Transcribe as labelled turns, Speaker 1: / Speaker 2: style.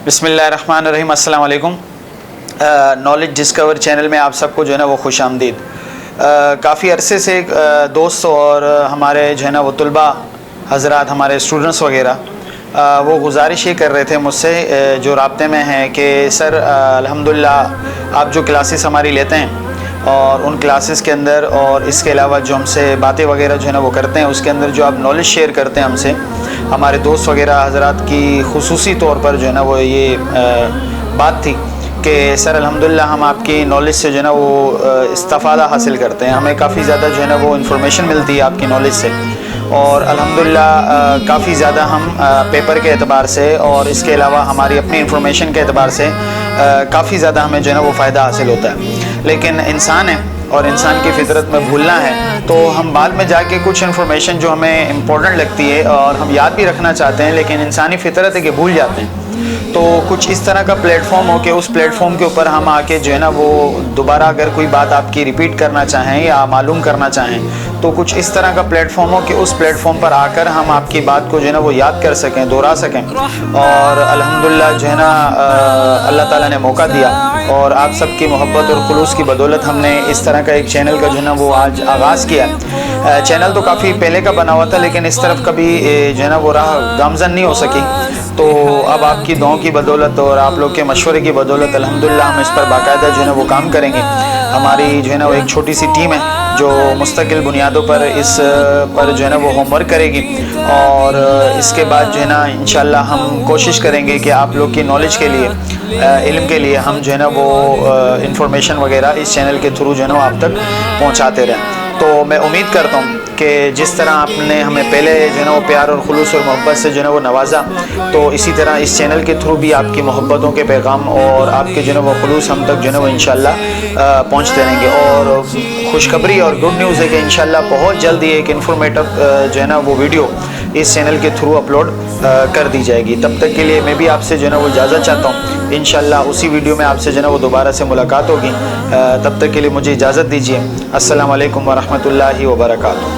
Speaker 1: بسم اللہ الرحمن الرحیم، السلام علیکم۔ نالج ڈسکور چینل میں آپ سب کو جو ہے نا وہ خوش آمدید۔ کافی عرصے سے دوست اور ہمارے جو ہے نا وہ طلباء حضرات، ہمارے اسٹوڈنٹس وغیرہ وہ گزارش یہ کر رہے تھے مجھ سے جو رابطے میں ہیں کہ سر الحمدللہ آپ جو کلاسز ہماری لیتے ہیں اور ان کلاسز کے اندر اور اس کے علاوہ جو ہم سے باتیں وغیرہ جو ہے نا وہ کرتے ہیں، اس کے اندر جو آپ نالج شیئر کرتے ہیں ہم سے، ہمارے دوست وغیرہ حضرات کی خصوصی طور پر جو ہے نا وہ یہ بات تھی کہ سر الحمدللہ ہم آپ کی نالج سے جو ہے نا وہ استفادہ حاصل کرتے ہیں، ہمیں کافی زیادہ جو ہے نا وہ انفارمیشن ملتی ہے آپ کی نالج سے، اور الحمدللہ کافی زیادہ ہم پیپر کے اعتبار سے اور اس کے علاوہ ہماری اپنی انفارمیشن کے اعتبار سے کافی زیادہ ہمیں جو ہے نا وہ فائدہ حاصل ہوتا ہے۔ لیکن انسان ہے اور انسان کی فطرت میں بھولنا ہے، تو ہم بعد میں جا کے کچھ انفارمیشن جو ہمیں امپورٹنٹ لگتی ہے اور ہم یاد بھی رکھنا چاہتے ہیں، لیکن انسانی فطرت ہے کہ بھول جاتے ہیں۔ تو کچھ اس طرح کا پلیٹ فارم ہو کہ اس پلیٹ فارم کے اوپر ہم آ کے جو ہے نا وہ دوبارہ اگر کوئی بات آپ کی ریپیٹ کرنا چاہیں یا معلوم کرنا چاہیں تو کچھ اس طرح کا پلیٹ فارم ہو کہ اس پلیٹ فارم پر آ کر ہم آپ کی بات کو جو ہے نا وہ یاد کر سکیں، دہرا سکیں، اور الحمدللہ جو ہے نا اللہ تعالیٰ نے موقع دیا اور آپ سب کی محبت اور خلوص کی بدولت ہم نے اس طرح کا ایک چینل کا جو ہے نا وہ آج آغاز کیا۔ چینل تو کافی پہلے کا بنا ہوا تھا، لیکن اس طرف کبھی جو ہے نا وہ راہ گامزن نہیں ہو سکی، تو اب آپ کی دعاؤں کی بدولت اور آپ لوگ کے مشورے کی بدولت الحمدللہ ہم اس پر باقاعدہ جو ہے نا وہ کام کریں گے۔ ہماری جو ہے نا وہ ایک چھوٹی سی ٹیم ہے جو مستقل بنیادوں پر اس پر جو ہے نا وہ ہوم ورک کرے گی، اور اس کے بعد جو ہے نا انشاءاللہ ہم کوشش کریں گے کہ آپ لوگ کی نالج کے لیے، علم کے لیے ہم جو ہے نا وہ انفارمیشن وغیرہ اس چینل کے تھرو جو ہے نا وہ آپ تک پہنچاتے رہیں۔ تو میں امید کرتا ہوں کہ جس طرح آپ نے ہمیں پہلے جو ہے نا وہ پیار اور خلوص اور محبت سے جو ہے نا وہ نوازا، تو اسی طرح اس چینل کے تھرو بھی آپ کی محبتوں کے پیغام اور آپ کے جو ہے نا وہ خلوص ہم تک جو ہے نا وہ انشاءاللہ پہنچتے رہیں گے۔ اور خوشخبری اور گڈ نیوز ہے کہ انشاءاللہ بہت جلد یہ ایک انفارمیٹو جو ہے نا وہ ویڈیو اس چینل کے تھرو اپلوڈ کر دی جائے گی۔ تب تک کے لیے میں بھی آپ سے جو ہے نا وہ اجازت چاہتا ہوں، انشاءاللہ اسی ویڈیو میں آپ سے جو ہے نا وہ دوبارہ سے ملاقات ہوگی۔ تب تک کے لیے مجھے اجازت دیجیے۔ السلام علیکم ورحمۃ اللہ وبرکاتہ۔